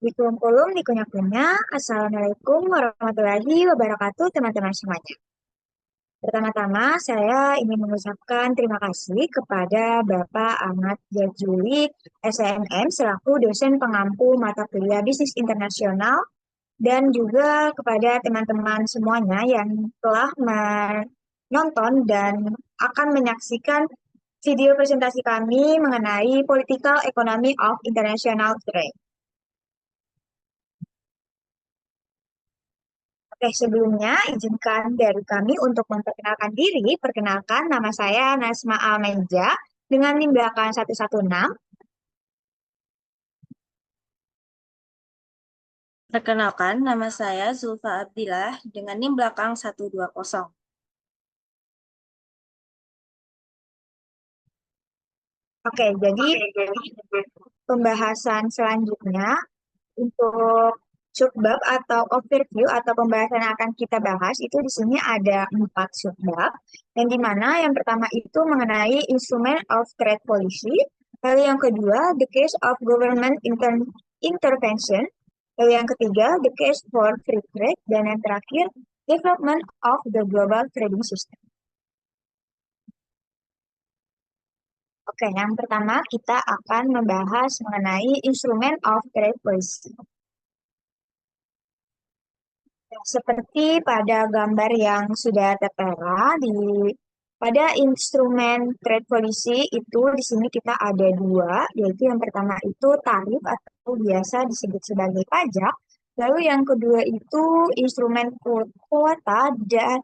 Dikulum-kulum, dikunyah-kunyah. Assalamualaikum warahmatullahi wabarakatuh, teman-teman semuanya. Pertama-tama, saya ingin mengucapkan terima kasih kepada Bapak Ahmad Jajuli, SNM, selaku dosen pengampu mata kuliah Bisnis Internasional, dan juga kepada teman-teman semuanya yang telah menonton dan akan menyaksikan video presentasi kami mengenai Political Economy of International Trade. Oke, sebelumnya izinkan dari kami untuk memperkenalkan diri. Perkenalkan, nama saya Nasma Almenja dengan NIM belakang 116. Perkenalkan, nama saya Zulfa Abdillah dengan NIM belakang 120. Oke, jadi pembahasan selanjutnya untuk subbab atau overview atau pembahasan yang akan kita bahas itu di sini ada 4 subbab. Yang dimana yang pertama itu mengenai instrument of trade policy, lalu yang kedua the case of government intervention, lalu yang ketiga the case for free trade, dan yang terakhir development of the global trading system. Oke, yang pertama kita akan membahas mengenai instrument of trade policy. Seperti pada gambar yang sudah tertera pada instrumen trade policy itu di sini kita ada dua, yaitu yang pertama itu tarif atau biasa disebut sebagai pajak, lalu yang kedua itu instrumen kuota dan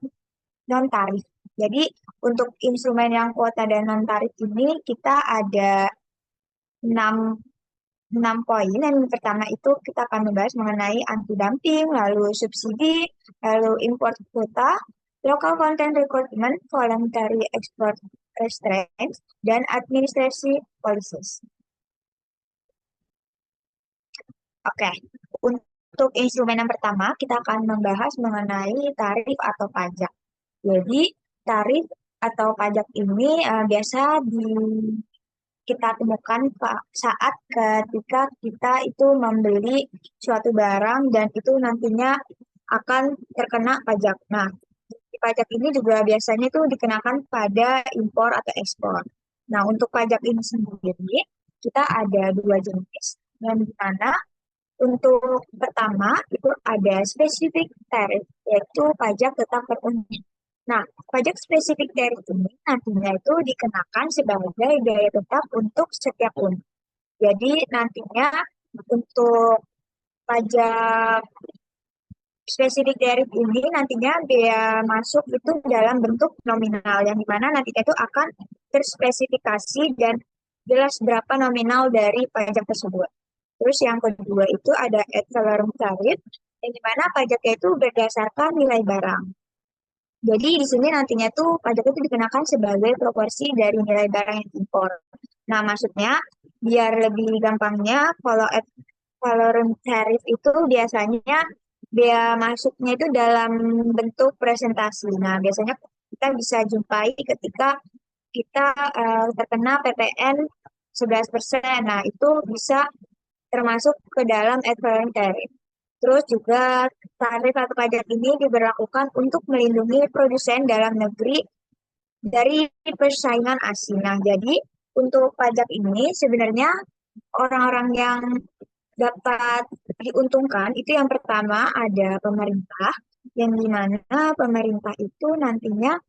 non tarif. Jadi untuk instrumen yang kuota dan non tarif ini kita ada 6 6 poin. Yang pertama itu kita akan membahas mengenai anti-dumping, lalu subsidi, lalu import quota, local content requirement, voluntary export restraints, dan administrasi policies. Oke, untuk instrumen yang pertama kita akan membahas mengenai tarif atau pajak. Jadi tarif atau pajak ini biasa kita temukan saat ketika kita itu membeli suatu barang dan itu nantinya akan terkena pajak. Nah, pajak ini juga biasanya itu dikenakan pada impor atau ekspor. Nah, untuk pajak ini sendiri kita ada dua jenis, yang dimana untuk pertama itu ada specific tariff, yaitu pajak tetap per unit. Nah, pajak spesifik tarif ini nantinya itu dikenakan sebagai biaya tetap untuk setiap unit. Jadi nantinya untuk pajak spesifik tarif ini nantinya biaya masuk itu dalam bentuk nominal, yang dimana nantinya itu akan terspesifikasi dan jelas berapa nominal dari pajak tersebut. Terus yang kedua itu ada ad valorem tarif, yang dimana pajaknya itu berdasarkan nilai barang. Jadi di sini nantinya tuh pajak itu dikenakan sebagai proporsi dari nilai barang yang diimpor. Nah, maksudnya biar lebih gampangnya, kalau ad valorem tarif itu biasanya biaya masuknya itu dalam bentuk presentasi. Nah, biasanya kita bisa jumpai ketika kita terkena PPN 11%. Nah, itu bisa termasuk ke dalam ad valorem tarif. Terus juga tarif atau pajak ini diberlakukan untuk melindungi produsen dalam negeri dari persaingan asing. Nah, jadi untuk pajak ini sebenarnya orang-orang yang dapat diuntungkan itu yang pertama ada pemerintah, yang dimana pemerintah itu nantinya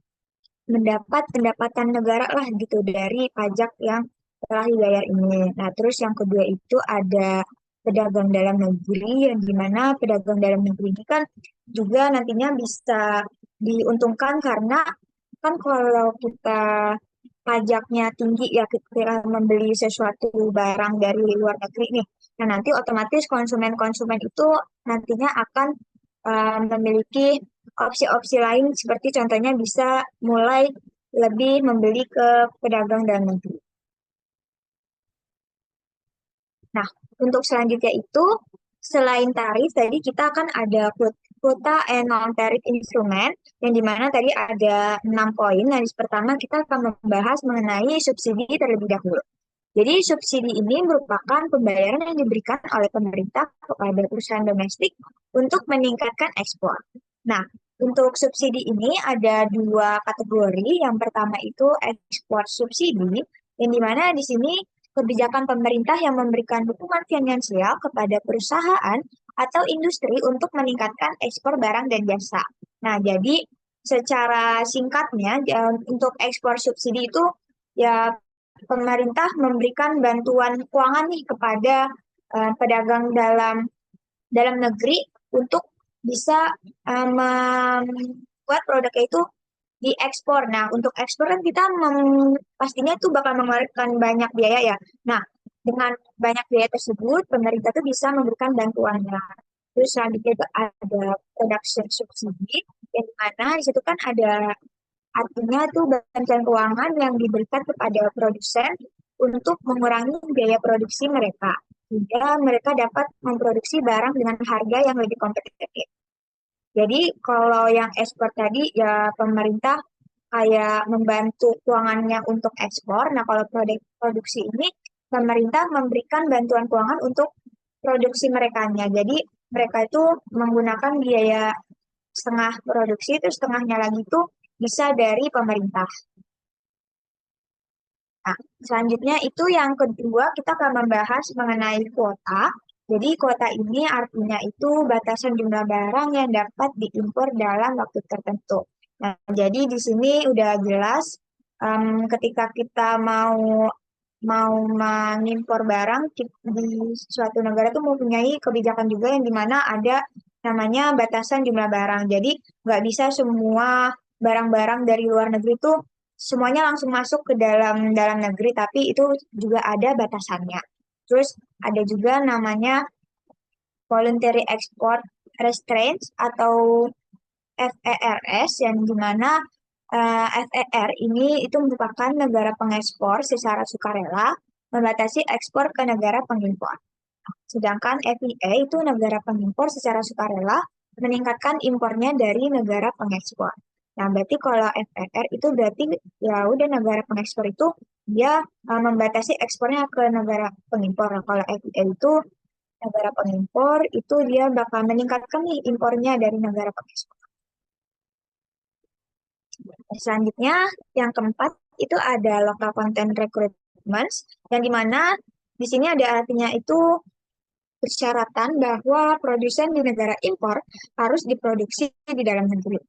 mendapat pendapatan negara lah gitu dari pajak yang telah dibayar ini. Nah, terus yang kedua itu ada pedagang dalam negeri, yang dimana pedagang dalam negeri ini kan juga nantinya bisa diuntungkan karena kan kalau kita pajaknya tinggi ya ketika membeli sesuatu barang dari luar negeri nih. Nah, nanti otomatis konsumen-konsumen itu nantinya akan memiliki opsi-opsi lain seperti contohnya bisa mulai lebih membeli ke pedagang dalam negeri. Nah, untuk selanjutnya itu selain tarif tadi kita akan ada quota and non-tarif instrument, yang dimana tadi ada 6 poin. Nah, pertama kita akan membahas mengenai subsidi terlebih dahulu. Jadi subsidi ini merupakan pembayaran yang diberikan oleh pemerintah kepada perusahaan domestik untuk meningkatkan ekspor. Nah, untuk subsidi ini ada dua kategori. Yang pertama itu ekspor subsidi, yang dimana di sini kebijakan pemerintah yang memberikan dukungan finansial kepada perusahaan atau industri untuk meningkatkan ekspor barang dan jasa. Nah, jadi secara singkatnya untuk ekspor subsidi itu ya pemerintah memberikan bantuan keuangan nih kepada pedagang dalam negeri untuk bisa membuat produknya itu diekspor. Nah, untuk ekspor kan kita pastinya itu bakal mengeluarkan banyak biaya ya. Nah, dengan banyak biaya tersebut, pemerintah tuh bisa memberikan bantuannya. Terus selanjutnya itu ada production subsidi, yang mana di situ kan ada artinya itu bantuan keuangan yang diberikan kepada produsen untuk mengurangi biaya produksi mereka, sehingga mereka dapat memproduksi barang dengan harga yang lebih kompetitif. Jadi kalau yang ekspor tadi ya pemerintah kayak membantu keuangannya untuk ekspor. Nah kalau produksi ini pemerintah memberikan bantuan keuangan untuk produksi merekanya. Jadi mereka itu menggunakan biaya setengah produksi, itu setengahnya lagi itu bisa dari pemerintah. Nah, selanjutnya itu yang kedua kita akan membahas mengenai kuota. Jadi kuota ini artinya itu batasan jumlah barang yang dapat diimpor dalam waktu tertentu. Nah, jadi di sini udah jelas ketika kita mau mau mengimpor barang di suatu negara itu mempunyai kebijakan juga yang dimana ada namanya batasan jumlah barang. Jadi nggak bisa semua barang-barang dari luar negeri itu semuanya langsung masuk ke dalam negeri, tapi itu juga ada batasannya. Terus ada juga namanya voluntary export restraints atau FERS yang dimana FER ini itu merupakan negara pengekspor secara sukarela membatasi ekspor ke negara pengimpor. Sedangkan FEA itu negara pengimpor secara sukarela meningkatkan impornya dari negara pengekspor. Nah, berarti kalau FER itu berarti ya udah negara pengekspor itu dia membatasi ekspornya ke negara pengimpor. Nah, kalau FEA itu negara pengimpor itu dia bakal meningkatkan nih impornya dari negara pengekspor. Selanjutnya, yang keempat itu ada local content recruitment, yang dimana di sini ada artinya itu persyaratan bahwa produsen di negara impor harus diproduksi di dalam negeri.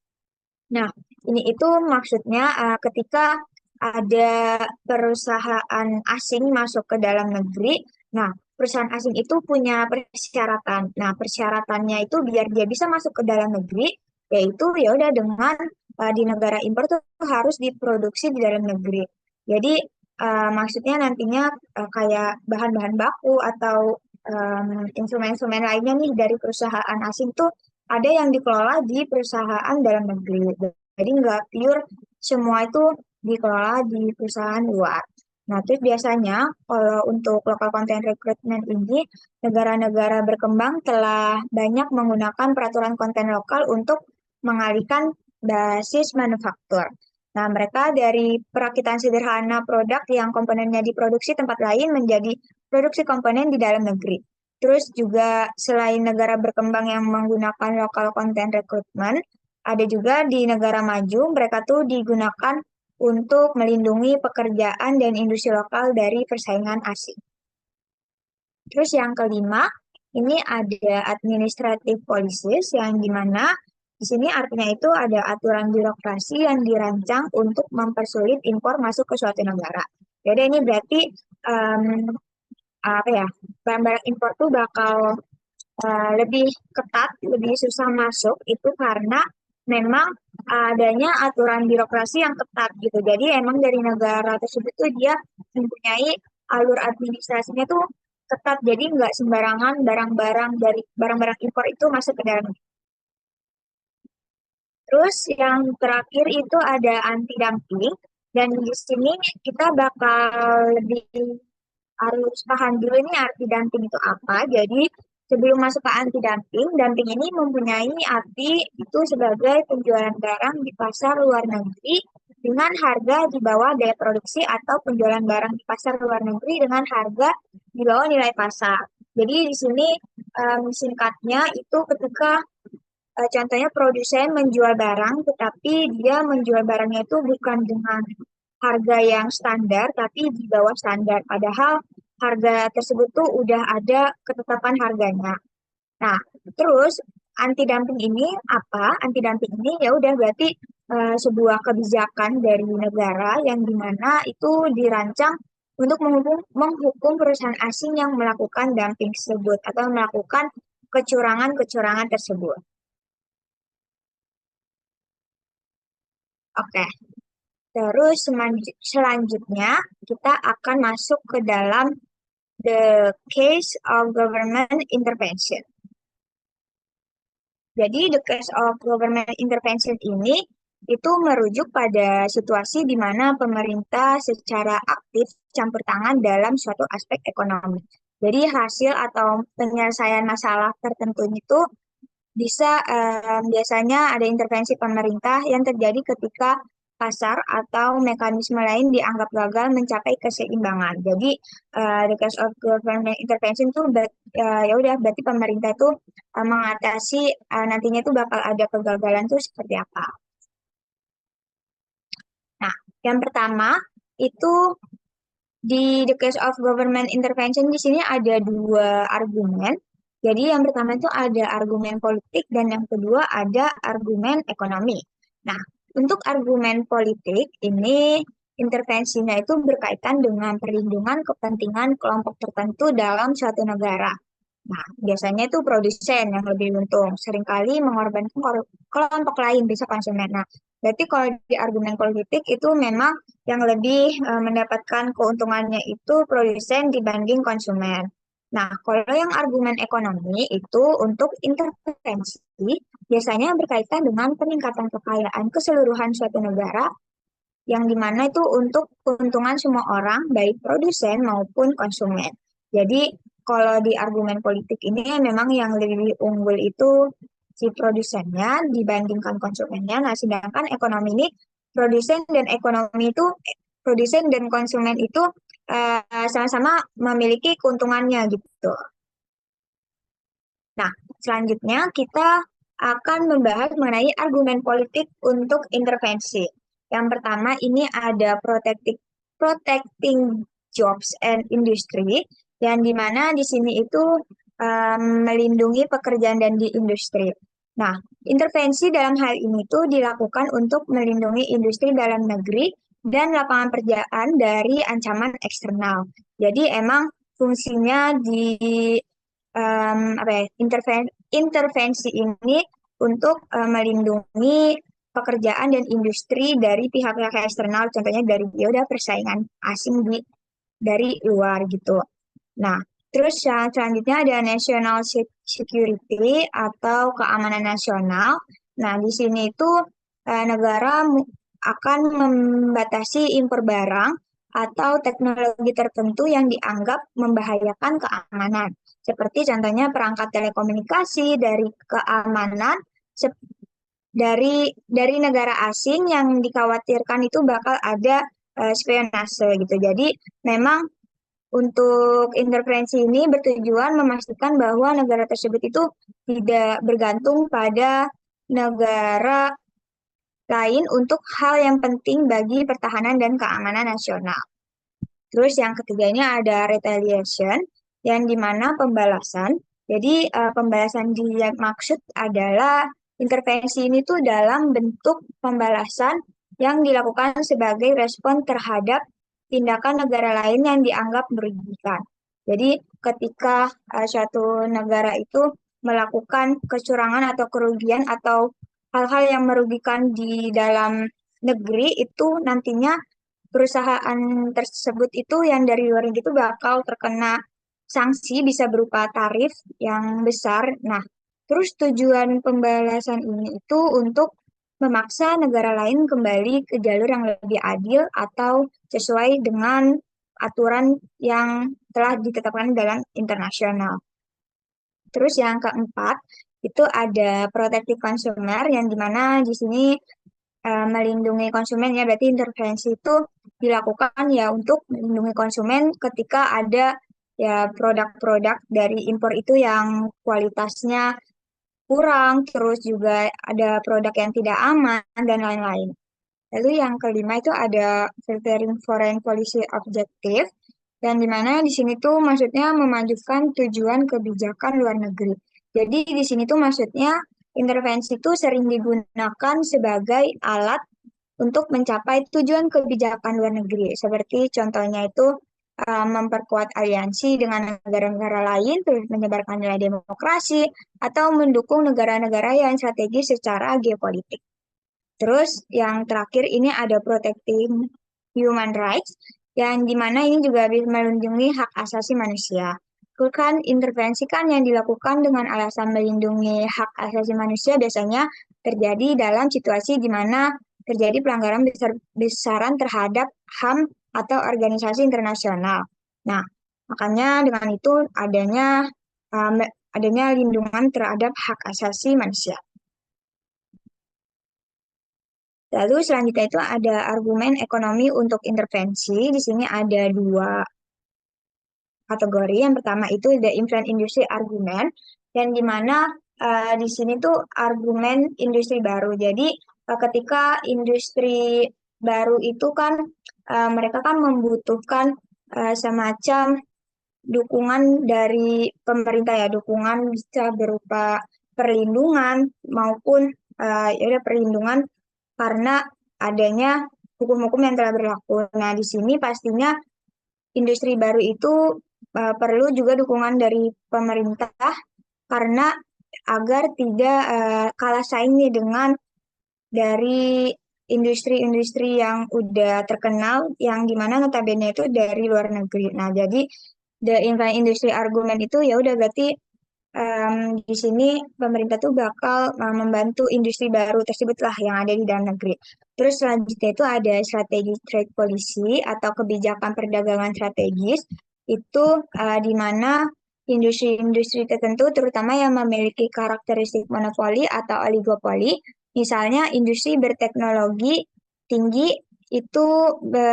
Nah, ini itu maksudnya ketika ada perusahaan asing masuk ke dalam negeri, nah perusahaan asing itu punya persyaratan. Nah, persyaratannya itu biar dia bisa masuk ke dalam negeri, yaitu ya udah dengan di negara impor tuh harus diproduksi di dalam negeri. Jadi maksudnya nantinya kayak bahan-bahan baku atau instrumen-instrumen lainnya nih dari perusahaan asing tuh ada yang dikelola di perusahaan dalam negeri. Jadi nggak pure semua itu dikelola di perusahaan luar. Nah, terus biasanya kalau untuk local content recruitment ini, negara-negara berkembang telah banyak menggunakan peraturan konten lokal untuk mengalihkan basis manufaktur. Nah, mereka dari perakitan sederhana produk yang komponennya diproduksi tempat lain menjadi produksi komponen di dalam negeri. Terus juga selain negara berkembang yang menggunakan local content recruitment, ada juga di negara maju mereka tuh digunakan untuk melindungi pekerjaan dan industri lokal dari persaingan asing. Terus yang kelima, ini ada administrative policies yang dimana di sini artinya itu ada aturan birokrasi yang dirancang untuk mempersulit impor masuk ke suatu negara. Jadi ini berarti um, apa ya, barang-barang impor tuh bakal lebih ketat, lebih susah masuk itu karena memang adanya aturan birokrasi yang ketat gitu. Jadi emang dari negara tersebut tuh dia mempunyai alur administrasinya tuh ketat. Jadi nggak sembarangan barang-barang dari barang-barang impor itu masuk ke dalam. Terus yang terakhir itu ada anti dumping dan di sini kita bakal lebih harus paham dulu ini arti dumping itu apa. Jadi sebelum masuk ke anti dumping, dumping ini mempunyai arti itu sebagai penjualan barang di pasar luar negeri dengan harga di bawah daya produksi atau penjualan barang di pasar luar negeri dengan harga di bawah nilai pasar. Jadi di sini singkatnya itu ketika contohnya produsen menjual barang, tetapi dia menjual barangnya itu bukan dengan harga yang standar, tapi di bawah standar. Padahal harga tersebut tuh udah ada ketetapan harganya. Nah, terus anti dumping ini apa? Anti dumping ini ya udah berarti sebuah kebijakan dari negara yang dimana itu dirancang untuk menghukum perusahaan asing yang melakukan dumping tersebut atau melakukan kecurangan-kecurangan tersebut. Oke, terus selanjutnya kita akan masuk ke dalam the case of government intervention. Jadi the case of government intervention ini itu merujuk pada situasi di mana pemerintah secara aktif campur tangan dalam suatu aspek ekonomi. Jadi hasil atau penyelesaian masalah tertentu itu bisa biasanya ada intervensi pemerintah yang terjadi ketika pasar atau mekanisme lain dianggap gagal mencapai keseimbangan. Jadi the case of government intervention itu ya udah berarti pemerintah itu mengatasi nantinya itu bakal ada kegagalan itu seperti apa. Nah, yang pertama itu di the case of government intervention di sini ada dua argumen. Jadi yang pertama itu ada argumen politik dan yang kedua ada argumen ekonomi. Nah, untuk argumen politik ini intervensinya itu berkaitan dengan perlindungan kepentingan kelompok tertentu dalam suatu negara. Nah, biasanya itu produsen yang lebih untung, seringkali mengorbankan kelompok lain, bisa konsumen. Nah, berarti kalau di argumen politik itu memang yang lebih mendapatkan keuntungannya itu produsen dibanding konsumen. Nah, kalau yang argumen ekonomi itu untuk intervensi, biasanya berkaitan dengan peningkatan kekayaan keseluruhan suatu negara, yang dimana itu untuk keuntungan semua orang, baik produsen maupun konsumen. Jadi, kalau di argumen politik ini memang yang lebih unggul itu si produsennya dibandingkan konsumennya. Nah, sedangkan ekonomi ini produsen dan ekonomi itu produsen dan konsumen itu sama-sama memiliki keuntungannya gitu. Nah, selanjutnya kita akan membahas mengenai argumen politik untuk intervensi. Yang pertama ini ada protecting jobs and industry, yang dimana di sini itu melindungi pekerjaan dan di industri. Nah, intervensi dalam hal ini tuh dilakukan untuk melindungi industri dalam negeri dan lapangan pekerjaan dari ancaman eksternal. Jadi emang fungsinya di apa ya, intervensi ini untuk melindungi pekerjaan dan industri dari pihak-pihak eksternal, contohnya dari ya udah persaingan asing dari luar gitu. Nah, terus yang selanjutnya ada national security atau keamanan nasional. Nah, di sini itu negara akan membatasi impor barang atau teknologi tertentu yang dianggap membahayakan keamanan. Seperti contohnya perangkat telekomunikasi dari keamanan dari negara asing yang dikhawatirkan itu bakal ada spionase gitu. Jadi memang untuk intervensi ini bertujuan memastikan bahwa negara tersebut itu tidak bergantung pada negara lain untuk hal yang penting bagi pertahanan dan keamanan nasional. Terus yang ketiganya ada retaliation, yang dimana pembalasan. Jadi pembalasan dimaksud adalah intervensi ini tuh dalam bentuk pembalasan yang dilakukan sebagai respon terhadap tindakan negara lain yang dianggap merugikan. Jadi ketika suatu negara itu melakukan kecurangan atau kerugian atau hal-hal yang merugikan di dalam negeri itu nantinya perusahaan tersebut itu yang dari luar negeri itu bakal terkena sanksi bisa berupa tarif yang besar. Nah, terus tujuan pembalasan ini itu untuk memaksa negara lain kembali ke jalur yang lebih adil atau sesuai dengan aturan yang telah ditetapkan dalam internasional. Terus yang keempat itu ada protective consumer yang dimana di sini melindungi konsumen ya, berarti intervensi itu dilakukan ya untuk melindungi konsumen ketika ada ya produk-produk dari impor itu yang kualitasnya kurang, terus juga ada produk yang tidak aman dan lain-lain. Lalu yang kelima itu ada filtering foreign policy objective, dan di mana di sini tuh maksudnya memajukan tujuan kebijakan luar negeri. Jadi di sini tuh maksudnya intervensi itu sering digunakan sebagai alat untuk mencapai tujuan kebijakan luar negeri. Seperti contohnya itu memperkuat aliansi dengan negara-negara lain, terus menyebarkan nilai demokrasi, atau mendukung negara-negara yang strategis secara geopolitik. Terus yang terakhir ini ada protecting human rights, yang dimana ini juga bisa melindungi hak asasi manusia. Itu kan intervensi kan yang dilakukan dengan alasan melindungi hak asasi manusia biasanya terjadi dalam situasi di mana terjadi pelanggaran besaran terhadap HAM atau organisasi internasional. Nah, makanya dengan itu um, adanya lindungan terhadap hak asasi manusia. Lalu selanjutnya itu ada argumen ekonomi untuk intervensi. Di sini ada dua kategori. Yang pertama itu the influence industry argument, dan di mana di sini tuh argumen industri baru. Jadi ketika industri baru itu kan mereka kan membutuhkan semacam dukungan dari pemerintah ya, dukungan bisa berupa perlindungan maupun ya udah perlindungan karena adanya hukum-hukum yang telah berlaku. Nah, di sini pastinya industri baru itu perlu juga dukungan dari pemerintah karena agar tidak kalah saing nih dengan dari industri-industri yang udah terkenal yang gimana notabene itu dari luar negeri. Nah, jadi the influence industry argument itu ya udah berarti di sini pemerintah tuh bakal membantu industri baru tersebut lah yang ada di dalam negeri. Terus selanjutnya itu ada strategi trade policy atau kebijakan perdagangan strategis. Itu di mana industri-industri tertentu terutama yang memiliki karakteristik monopoli atau oligopoli, misalnya industri berteknologi tinggi itu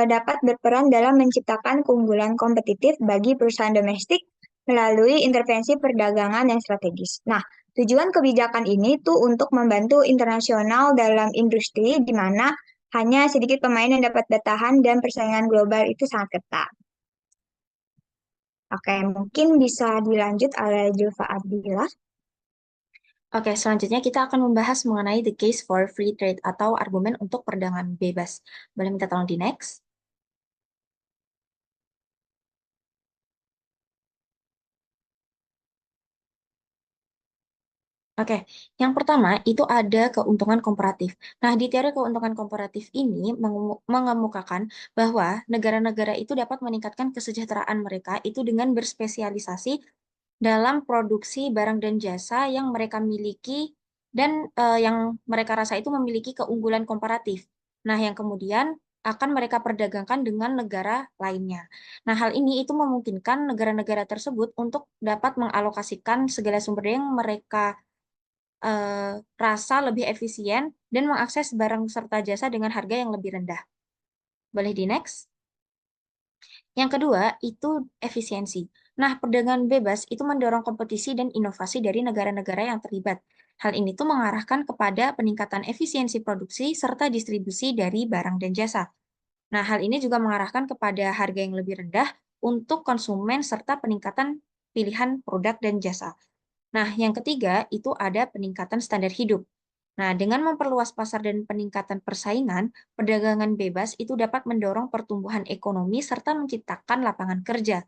dapat berperan dalam menciptakan keunggulan kompetitif bagi perusahaan domestik melalui intervensi perdagangan yang strategis. Nah, tujuan kebijakan ini tuh untuk membantu internasional dalam industri di mana hanya sedikit pemain yang dapat bertahan dan persaingan global itu sangat ketat. Oke, mungkin bisa dilanjut oleh Julfa Abdillah. Oke, selanjutnya kita akan membahas mengenai the case for free trade atau argumen untuk perdagangan bebas. Boleh minta tolong di next? Oke, yang pertama itu ada keuntungan komparatif. Nah, di teori keuntungan komparatif ini mengemukakan bahwa negara-negara itu dapat meningkatkan kesejahteraan mereka itu dengan berspesialisasi dalam produksi barang dan jasa yang mereka miliki dan yang mereka rasa itu memiliki keunggulan komparatif. Nah, yang kemudian akan mereka perdagangkan dengan negara lainnya. Nah, hal ini itu memungkinkan negara-negara tersebut untuk dapat mengalokasikan segala sumber daya yang mereka rasa lebih efisien dan mengakses barang serta jasa dengan harga yang lebih rendah. Boleh di next? Yang kedua, itu efisiensi. Nah, perdagangan bebas itu mendorong kompetisi dan inovasi dari negara-negara yang terlibat. Hal ini tuh mengarahkan kepada peningkatan efisiensi produksi serta distribusi dari barang dan jasa. Nah, hal ini juga mengarahkan kepada harga yang lebih rendah untuk konsumen serta peningkatan pilihan produk dan jasa. Nah, yang ketiga itu ada peningkatan standar hidup. Nah, dengan memperluas pasar dan peningkatan persaingan, perdagangan bebas itu dapat mendorong pertumbuhan ekonomi serta menciptakan lapangan kerja.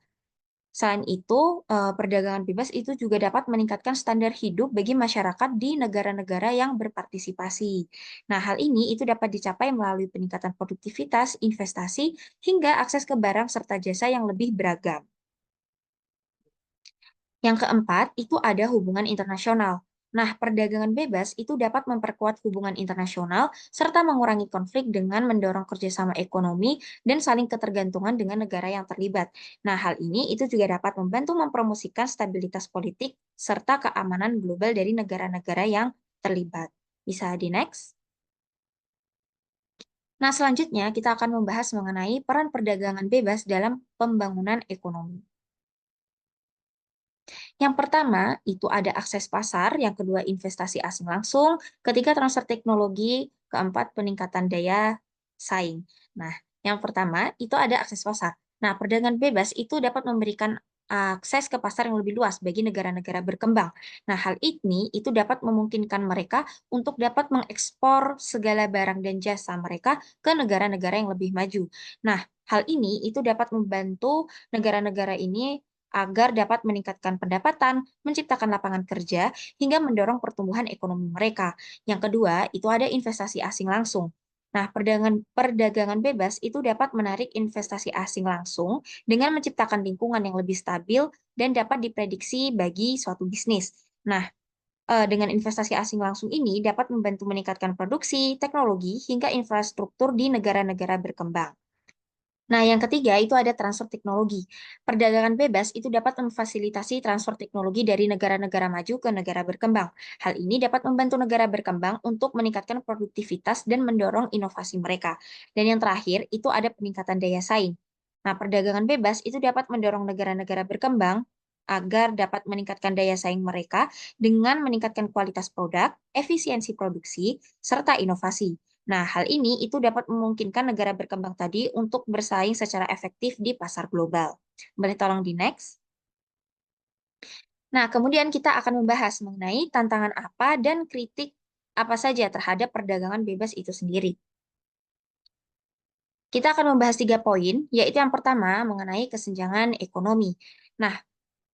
Selain itu, perdagangan bebas itu juga dapat meningkatkan standar hidup bagi masyarakat di negara-negara yang berpartisipasi. Nah, hal ini itu dapat dicapai melalui peningkatan produktivitas, investasi, hingga akses ke barang serta jasa yang lebih beragam. Yang keempat, itu ada hubungan internasional. Nah, perdagangan bebas itu dapat memperkuat hubungan internasional serta mengurangi konflik dengan mendorong kerjasama ekonomi dan saling ketergantungan dengan negara yang terlibat. Nah, hal ini itu juga dapat membantu mempromosikan stabilitas politik serta keamanan global dari negara-negara yang terlibat. Bisa di next? Nah, selanjutnya kita akan membahas mengenai peran perdagangan bebas dalam pembangunan ekonomi. Yang pertama, itu ada akses pasar, yang kedua investasi asing langsung, ketiga transfer teknologi, keempat peningkatan daya saing. Nah, yang pertama itu ada akses pasar. Nah, perdagangan bebas itu dapat memberikan akses ke pasar yang lebih luas bagi negara-negara berkembang. Nah, hal ini itu dapat memungkinkan mereka untuk dapat mengekspor segala barang dan jasa mereka ke negara-negara yang lebih maju. Nah, hal ini itu dapat membantu negara-negara ini agar dapat meningkatkan pendapatan, menciptakan lapangan kerja, hingga mendorong pertumbuhan ekonomi mereka. Yang kedua, itu ada investasi asing langsung. Nah, perdagangan bebas itu dapat menarik investasi asing langsung dengan menciptakan lingkungan yang lebih stabil dan dapat diprediksi bagi suatu bisnis. Nah, dengan investasi asing langsung ini dapat membantu meningkatkan produksi, teknologi, hingga infrastruktur di negara-negara berkembang. Nah, yang ketiga itu ada transfer teknologi. Perdagangan bebas itu dapat memfasilitasi transfer teknologi dari negara-negara maju ke negara berkembang. Hal ini dapat membantu negara berkembang untuk meningkatkan produktivitas dan mendorong inovasi mereka. Dan yang terakhir itu ada peningkatan daya saing. Nah, perdagangan bebas itu dapat mendorong negara-negara berkembang agar dapat meningkatkan daya saing mereka dengan meningkatkan kualitas produk, efisiensi produksi, serta inovasi. Nah, hal ini itu dapat memungkinkan negara berkembang tadi untuk bersaing secara efektif di pasar global. Boleh tolong di next? Nah, kemudian kita akan membahas mengenai tantangan apa dan kritik apa saja terhadap perdagangan bebas itu sendiri. Kita akan membahas 3 poin, yaitu yang pertama mengenai kesenjangan ekonomi. Nah,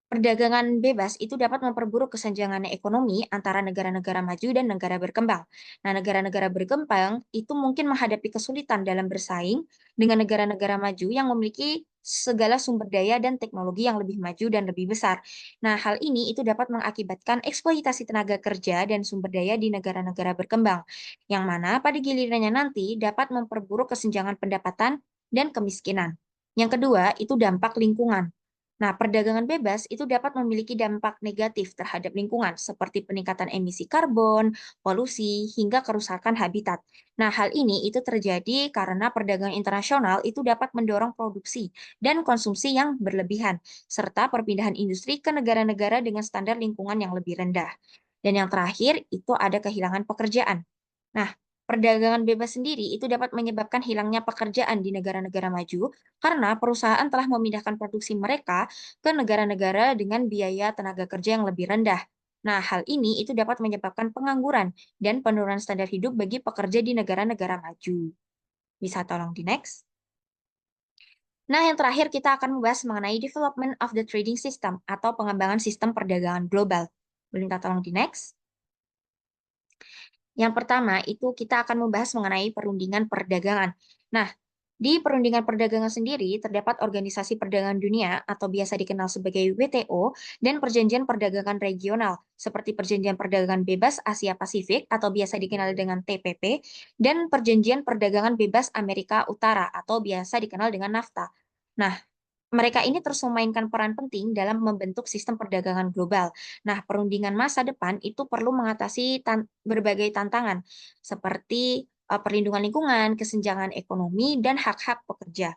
perdagangan bebas itu dapat memperburuk kesenjangan ekonomi antara negara-negara maju dan negara berkembang. Nah, negara-negara berkembang itu mungkin menghadapi kesulitan dalam bersaing dengan negara-negara maju yang memiliki segala sumber daya dan teknologi yang lebih maju dan lebih besar. Nah, hal ini itu dapat mengakibatkan eksploitasi tenaga kerja dan sumber daya di negara-negara berkembang, yang mana pada gilirannya nanti dapat memperburuk kesenjangan pendapatan dan kemiskinan. Yang kedua, itu dampak lingkungan. Nah, perdagangan bebas itu dapat memiliki dampak negatif terhadap lingkungan, seperti peningkatan emisi karbon, polusi, hingga kerusakan habitat. Nah, hal ini itu terjadi karena perdagangan internasional itu dapat mendorong produksi dan konsumsi yang berlebihan, serta perpindahan industri ke negara-negara dengan standar lingkungan yang lebih rendah. Dan yang terakhir itu ada kehilangan pekerjaan. Nah, perdagangan bebas sendiri itu dapat menyebabkan hilangnya pekerjaan di negara-negara maju karena perusahaan telah memindahkan produksi mereka ke negara-negara dengan biaya tenaga kerja yang lebih rendah. Nah, hal ini itu dapat menyebabkan pengangguran dan penurunan standar hidup bagi pekerja di negara-negara maju. Bisa tolong di next? Nah, yang terakhir kita akan membahas mengenai development of the trading system atau pengembangan sistem perdagangan global. Boleh minta tolong di next? Yang pertama, itu kita akan membahas mengenai perundingan perdagangan. Nah, di perundingan perdagangan sendiri terdapat Organisasi Perdagangan Dunia atau biasa dikenal sebagai WTO dan perjanjian perdagangan regional seperti Perjanjian Perdagangan Bebas Asia Pasifik atau biasa dikenal dengan TPP dan Perjanjian Perdagangan Bebas Amerika Utara atau biasa dikenal dengan NAFTA. Nah, mereka ini terus memainkan peran penting dalam membentuk sistem perdagangan global. Nah, perundingan masa depan itu perlu mengatasi berbagai tantangan seperti perlindungan lingkungan, kesenjangan ekonomi, dan hak-hak pekerja.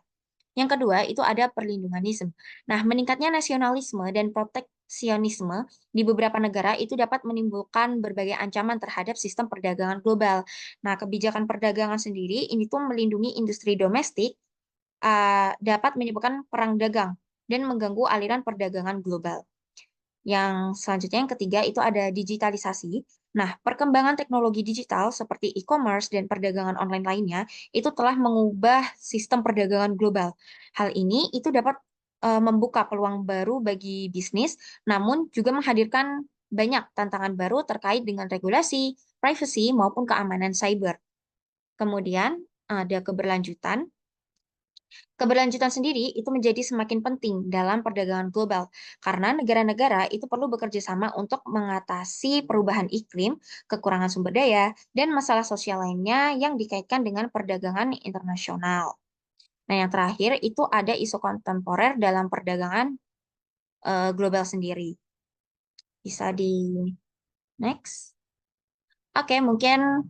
Yang kedua, itu ada perlindunganisme. Nah, meningkatnya nasionalisme dan proteksionisme di beberapa negara itu dapat menimbulkan berbagai ancaman terhadap sistem perdagangan global. Nah, kebijakan perdagangan sendiri ini tuh melindungi industri domestik dapat menyebabkan perang dagang dan mengganggu aliran perdagangan global. Yang selanjutnya yang ketiga itu ada digitalisasi. Nah, perkembangan teknologi digital seperti e-commerce dan perdagangan online lainnya itu telah mengubah sistem perdagangan global. Hal ini itu dapat membuka peluang baru bagi bisnis, namun juga menghadirkan banyak tantangan baru terkait dengan regulasi, privacy maupun keamanan cyber. Kemudian ada keberlanjutan. Keberlanjutan sendiri itu menjadi semakin penting dalam perdagangan global karena negara-negara itu perlu bekerja sama untuk mengatasi perubahan iklim, kekurangan sumber daya, dan masalah sosial lainnya yang dikaitkan dengan perdagangan internasional. Nah, yang terakhir itu ada isu kontemporer dalam perdagangan global sendiri. Bisa di next. Oke, mungkin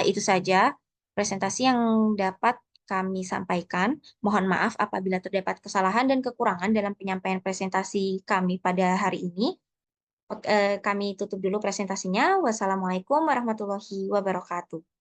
itu saja. presentasi yang dapat kami sampaikan. Mohon maaf apabila terdapat kesalahan dan kekurangan dalam penyampaian presentasi kami pada hari ini. Kami tutup dulu presentasinya. Wassalamualaikum warahmatullahi wabarakatuh.